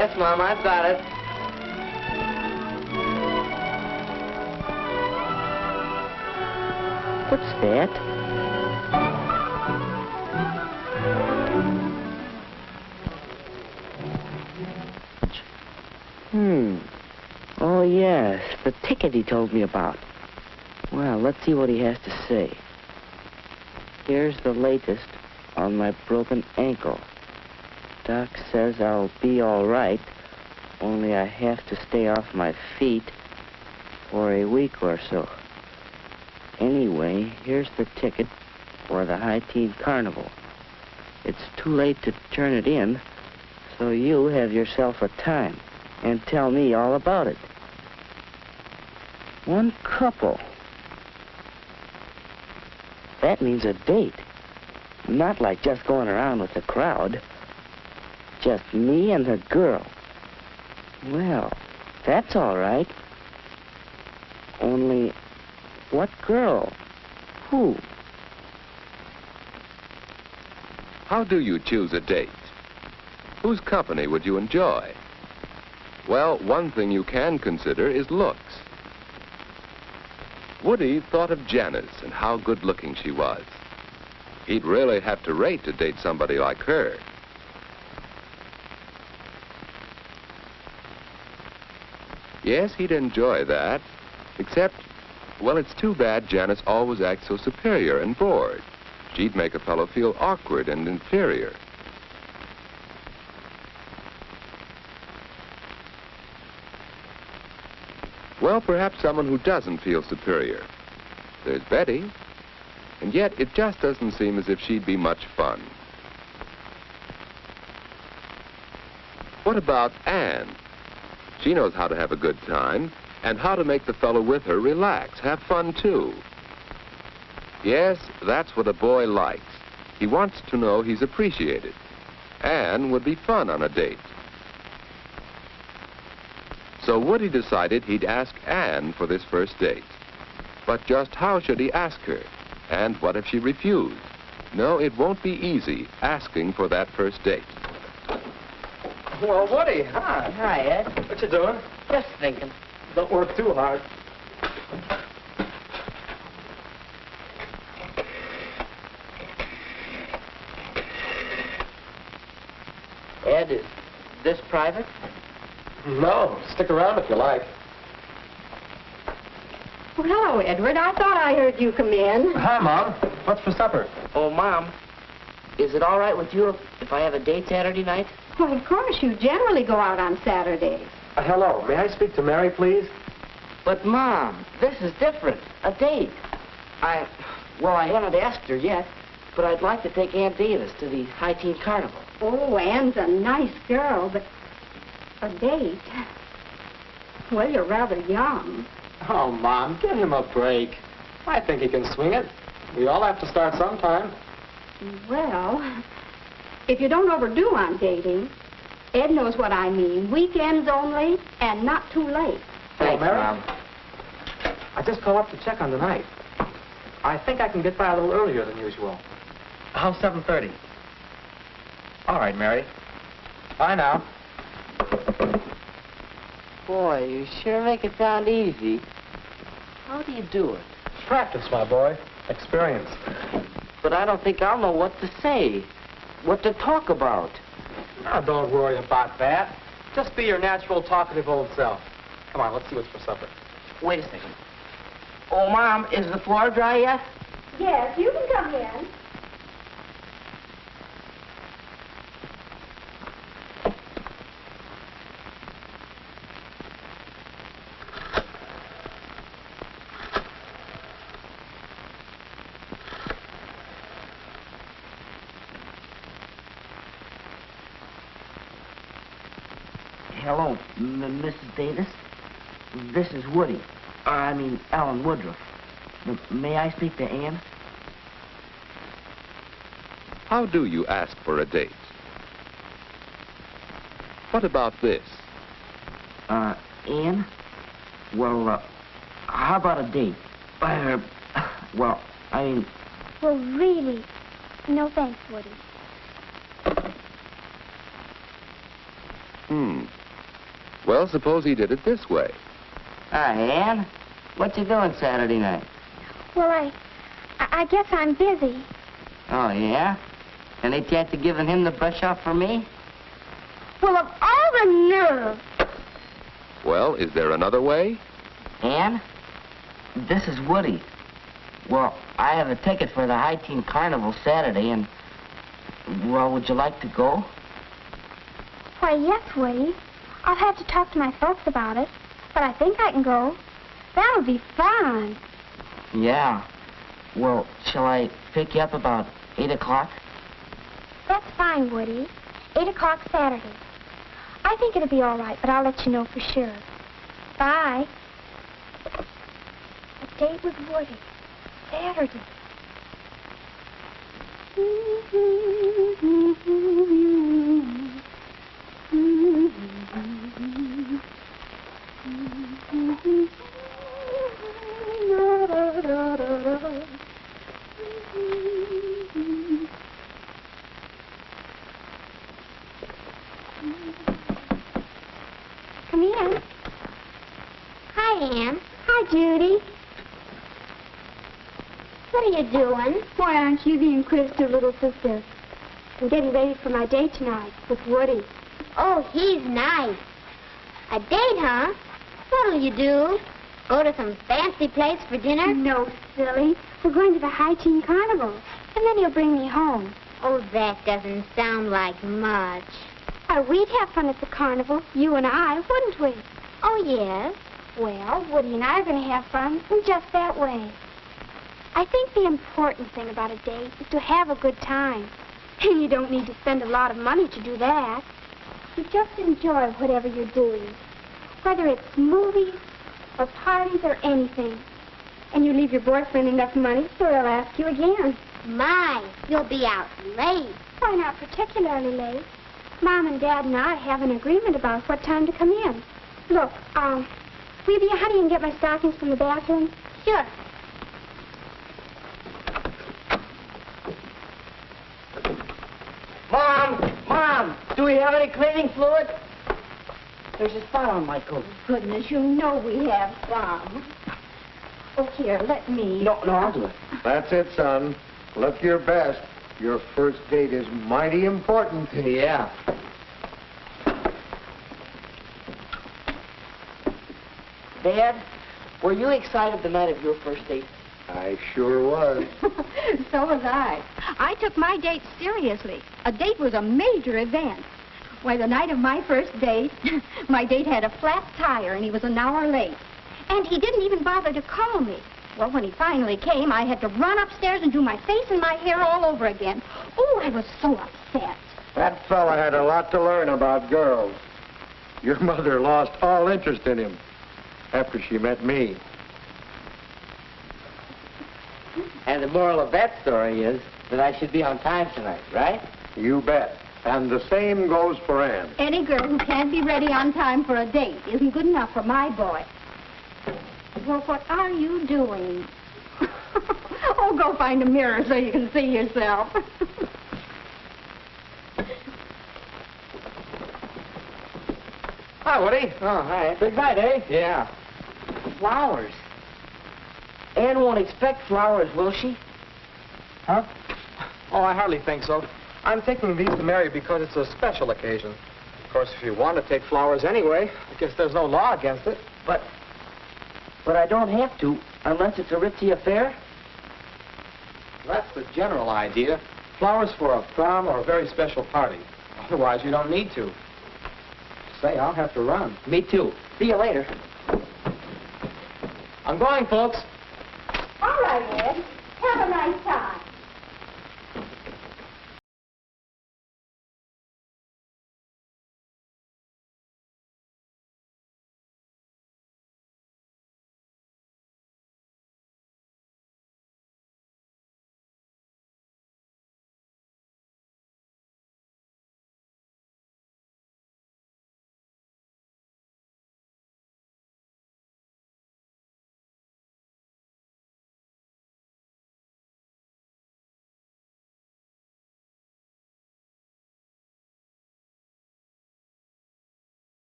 Yes, Mom, I've got it. What's that? Oh, yes, the ticket he told me about. Well, let's see what he has to say. Here's the latest on my broken ankle. Doc says I'll be all right, only I have to stay off my feet for a week or so. Anyway, here's the ticket for the Hi-Teen Carnival. It's too late to turn it in, so you have yourself a time and tell me all about it. One couple. That means a date. Not like just going around with the crowd. Just me and the girl. Well, that's all right. Only, what girl? Who? How do you choose a date? Whose company would you enjoy? Well, one thing you can consider is looks. Woody thought of Janice and how good-looking she was. He'd really have to rate to date somebody like her. Yes, he'd enjoy that, except, well, it's too bad Janice always acts so superior and bored. She'd make a fellow feel awkward and inferior. Well, perhaps someone who doesn't feel superior. There's Betty, and yet it just doesn't seem as if she'd be much fun. What about Anne? She knows how to have a good time and how to make the fellow with her relax, have fun too. Yes, that's what a boy likes. He wants to know he's appreciated. Anne would be fun on a date. So Woody decided he'd ask Anne for this first date. But just how should he ask her? And what if she refused? No, it won't be easy asking for that first date. Well, Woody, hi. Hi, Ed. What you doing? Just thinking. Don't work too hard. Ed, is this private? No, stick around if you like. Well, hello, Edward. I thought I heard you come in. Hi, Mom. What's for supper? Oh, Mom, is it all right with you if I have a date Saturday night? Well, of course, you generally go out on Saturdays. Hello. May I speak to Mary, please? But, Mom, this is different. A date. Well, I haven't asked her yet, but I'd like to take Aunt Davis to the Hi-Teen Carnival. Oh, Anne's a nice girl, but a date? Well, you're rather young. Oh, Mom, give him a break. I think he can swing it. We all have to start sometime. Well, if you don't overdo on dating, Ed knows what I mean. Weekends only and not too late. Thanks, Mary? Mom. I just called up to check on tonight. I think I can get by a little earlier than usual. How's 7:30? All right, Mary. Bye now. Boy, you sure make it sound easy. How do you do it? Practice, my boy. Experience. But I don't think I'll know what to say, what to talk about. Now, don't worry about that. Just be your natural, talkative old self. Come on, let's see what's for supper. Wait a second. Oh, Mom, is the floor dry yet? Yes, you can come in. Hello, Mrs. Davis. This is Woody. Alan Woodruff. May I speak to Anne? How do you ask for a date? What about this? Anne? Well, how about a date? Well, Well, really, no thanks, Woody. Well, suppose he did it this way. Hi, Ann. What you doing Saturday night? Well, I guess I'm busy. Oh, yeah? Any chance of giving him the brush off for me? Well, of all the nerve. Well, is there another way? Ann, this is Woody. Well, I have a ticket for the Hi-Teen Carnival Saturday, and, well, would you like to go? Why, yes, Woody. I'll have to talk to my folks about it, but I think I can go. That'll be fun. Yeah. Well, shall I pick you up about 8 o'clock? That's fine, Woody. 8 o'clock Saturday. I think it'll be all right, but I'll let you know for sure. Bye. A date with Woody. Saturday. Come in. Hi, Ann. Hi, Judy. What are you doing? Why aren't you the inquisitive little sister? I'm getting ready for my date tonight with Woody. Oh, he's nice. A date, huh? What'll you do? Go to some fancy place for dinner? No, silly. We're going to the Hi-Teen Carnival, and then he'll bring me home. Oh, that doesn't sound like much. Why, we'd have fun at the carnival, you and I, wouldn't we? Oh, yes. Well, Woody and I are going to have fun in just that way. I think the important thing about a date is to have a good time. And you don't need to spend a lot of money to do that. You just enjoy whatever you're doing, whether it's movies or parties or anything. And you leave your boyfriend enough money so he'll ask you again. My, you'll be out late. Why, not particularly late. Mom and Dad and I have an agreement about what time to come in. Look, will you be a honey and get my stockings from the bathroom? Sure. Mom, do we have any cleaning fluid? There's a spot on my coat. Goodness, you know we have some. Oh, here, let me. No, I'll do it. That's it, son. Look your best. Your first date is mighty important. Yeah. Dad, were you excited the night of your first date? I sure was. So was I. I took my date seriously. A date was a major event. Why, the night of my first date, my date had a flat tire and he was an hour late. And he didn't even bother to call me. Well, when he finally came, I had to run upstairs and do my face and my hair all over again. Oh, I was so upset. That fella had a lot to learn about girls. Your mother lost all interest in him after she met me. And the moral of that story is that I should be on time tonight, right? You bet. And the same goes for Ann. Any girl who can't be ready on time for a date isn't good enough for my boy. Well, what are you doing? Oh, go find a mirror so you can see yourself. Hi, Woody. Oh, hi. Big night, eh? Yeah. Flowers. Ann won't expect flowers, will she? Huh? Oh, I hardly think so. I'm taking these to Mary because it's a special occasion. Of course, if you want to take flowers anyway, I guess there's no law against it. But I don't have to, unless it's a ritzy affair. That's the general idea. Flowers for a prom or a very special party. Otherwise, you don't need to. Say, I'll have to run. Me too. See you later. I'm going, folks. All right, Ed. Have a nice time.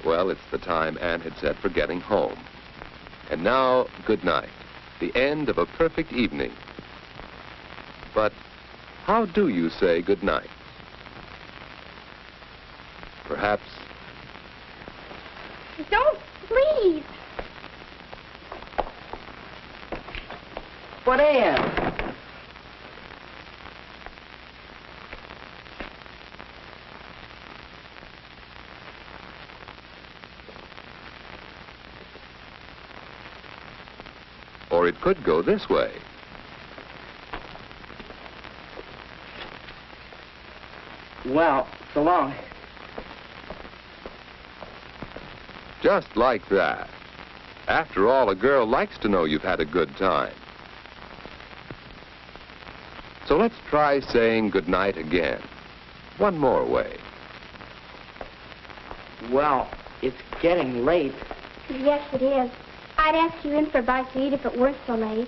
Well, it's the time Ann had set for getting home. And now, good night. The end of a perfect evening. But how do you say good night? Perhaps... Don't leave. What, Ann? Or it could go this way. Well, so long. Just like that. After all, a girl likes to know you've had a good time. So let's try saying goodnight again. One more way. Well, it's getting late. Yes, it is. I'd ask you in for a bite to eat if it weren't so late.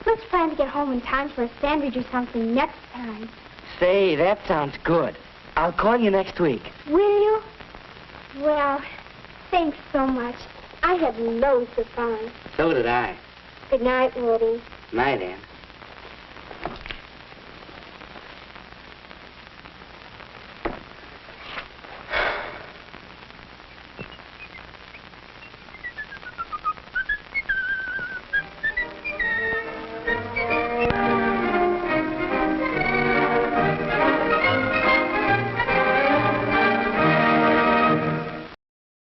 Let's plan to get home in time for a sandwich or something next time. Say, that sounds good. I'll call you next week. Will you? Well, thanks so much. I had loads of fun. So did I. Good night, Woody. Night, Ann.